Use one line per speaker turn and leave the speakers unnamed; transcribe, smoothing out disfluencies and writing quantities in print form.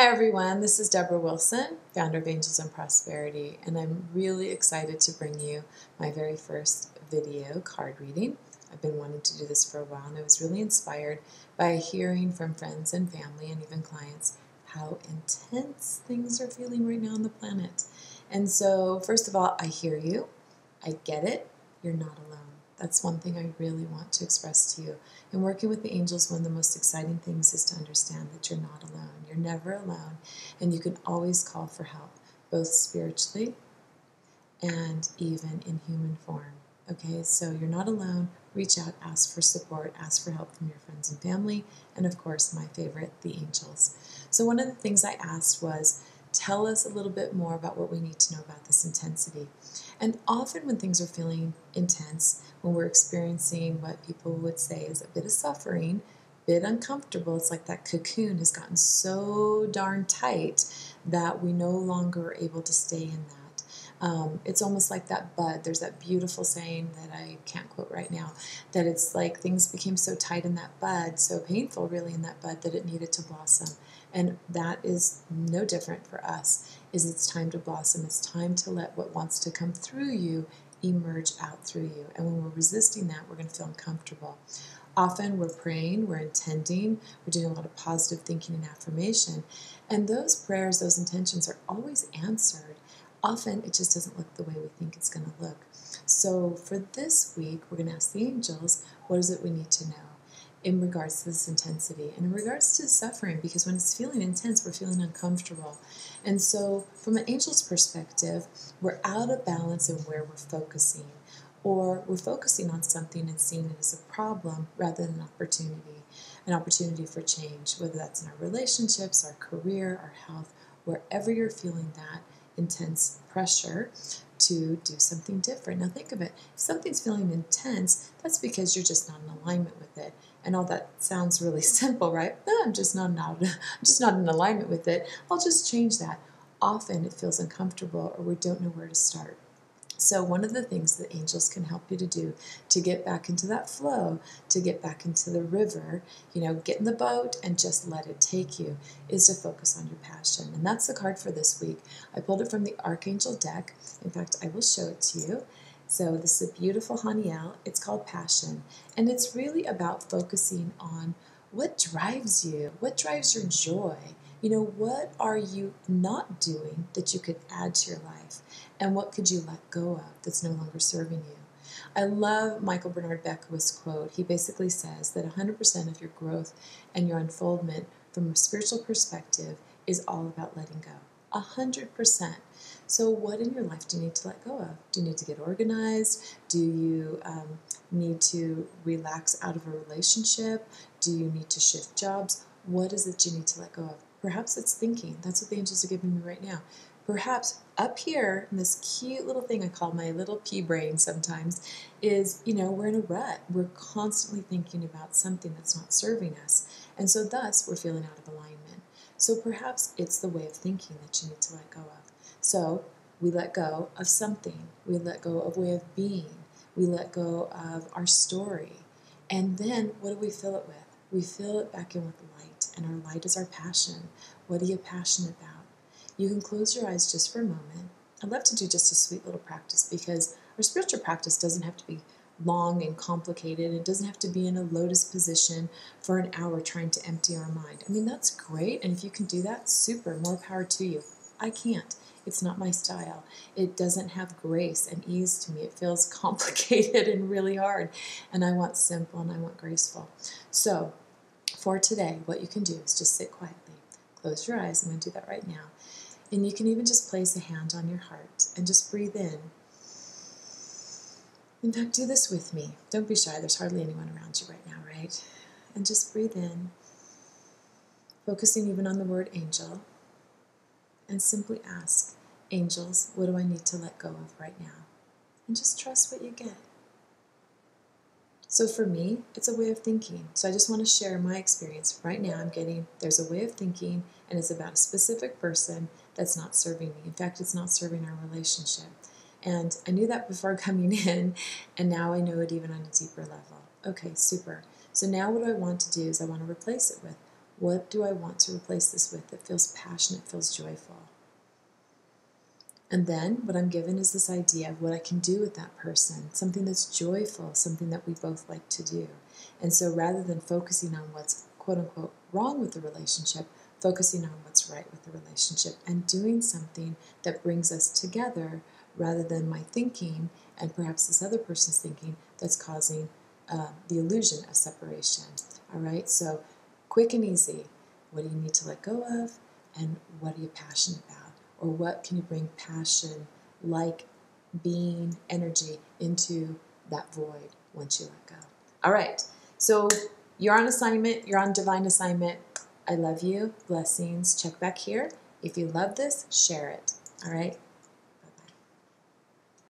Hi everyone, this is Deborah Wilson, founder of Angels and Prosperity, and I'm really excited to bring you my very first video card reading. I've been wanting to do this for a while, and I was really inspired by hearing from friends and family and even clients how intense things are feeling right now on the planet. And so, first of all, I hear you. I get it. You're not alone. That's one thing I really want to express to you. In working with the angels, one of the most exciting things is to understand that you're not alone. You're never alone, and you can always call for help, both spiritually and even in human form. Okay, so you're not alone. Reach out, ask for support, ask for help from your friends and family, and of course, my favorite, the angels. So one of the things I asked was, tell us a little bit more about what we need to know about this intensity. And often when things are feeling intense, when we're experiencing what people would say is a bit of suffering, a bit uncomfortable, it's like that cocoon has gotten so darn tight that we no longer are able to stay in that. It's almost like that bud. There's that beautiful saying that I can't quote right now, that it's like things became so tight in that bud, so painful really in that bud, that it needed to blossom. And that is no different for us, is it's time to blossom. It's time to let what wants to come through you emerge out through you. And when we're resisting that, we're going to feel uncomfortable. Often we're praying, we're intending, we're doing a lot of positive thinking and affirmation. And those prayers, those intentions are always answered. Often it just doesn't look the way we think it's going to look. So for this week, we're going to ask the angels, what is it we need to know in regards to this intensity and in regards to suffering? Because when it's feeling intense, we're feeling uncomfortable. And so from an angel's perspective, we're out of balance in where we're focusing, or we're focusing on something and seeing it as a problem rather than an opportunity for change, whether that's in our relationships, our career, our health, wherever you're feeling that intense pressure to do something different. Now think of it, if something's feeling intense, that's because you're just not in alignment with it. And all that sounds really simple, right? I'm just not in alignment with it. I'll just change that. Often it feels uncomfortable, or we don't know where to start. So one of the things that angels can help you to do to get back into that flow, to get back into the river, get in the boat and just let it take you, is to focus on your passion. And that's the card for this week. I pulled it from the Archangel deck. In fact, I will show it to you. So this is a beautiful Haniel. It's called Passion. And it's really about focusing on what drives you, what drives your joy. What are you not doing that you could add to your life? And what could you let go of that's no longer serving you? I love Michael Bernard Beckwith's quote. He basically says that 100% of your growth and your unfoldment from a spiritual perspective is all about letting go. 100%. So what in your life do you need to let go of? Do you need to get organized? Do you need to relax out of a relationship? Do you need to shift jobs? What is it you need to let go of? Perhaps it's thinking. That's what the angels are giving me right now. Perhaps up here in this cute little thing I call my little pea brain sometimes is, we're in a rut. We're constantly thinking about something that's not serving us. And so thus we're feeling out of alignment. So perhaps it's the way of thinking that you need to let go of. So we let go of something. We let go of way of being. We let go of our story. And then what do we fill it with? We fill it back in with light. And our light is our passion. What are you passionate about? You can close your eyes just for a moment. I'd love to do just a sweet little practice, because our spiritual practice doesn't have to be long and complicated. It doesn't have to be in a lotus position for an hour trying to empty our mind. That's great, and if you can do that, super, more power to you. I can't. It's not my style. It doesn't have grace and ease to me. It feels complicated and really hard, and I want simple and I want graceful. So for today, what you can do is just sit quietly. Close your eyes. I'm going to do that right now. And you can even just place a hand on your heart and just breathe in. In fact, do this with me. Don't be shy. There's hardly anyone around you right now, right? And just breathe in, focusing even on the word angel, and simply ask, angels, what do I need to let go of right now? And just trust what you get. So for me, it's a way of thinking. So I just want to share my experience. Right now there's a way of thinking, and it's about a specific person that's not serving me. In fact, it's not serving our relationship. And I knew that before coming in, and now I know it even on a deeper level. Okay, super. So now what I want to do is I want to replace it with, What do I want to replace this with that feels passionate, feels joyful? And then what I'm given is this idea of what I can do with that person, something that's joyful, something that we both like to do. And so rather than focusing on what's quote unquote wrong with the relationship, focusing on what's right with the relationship and doing something that brings us together rather than my thinking and perhaps this other person's thinking that's causing the illusion of separation. All right, so quick and easy. What do you need to let go of, and what are you passionate about? Or what can you bring passion, like being, energy into that void once you let go? All right, so you're on assignment, you're on divine assignment. I love you, blessings. Check back here. If you love this, share it. All right,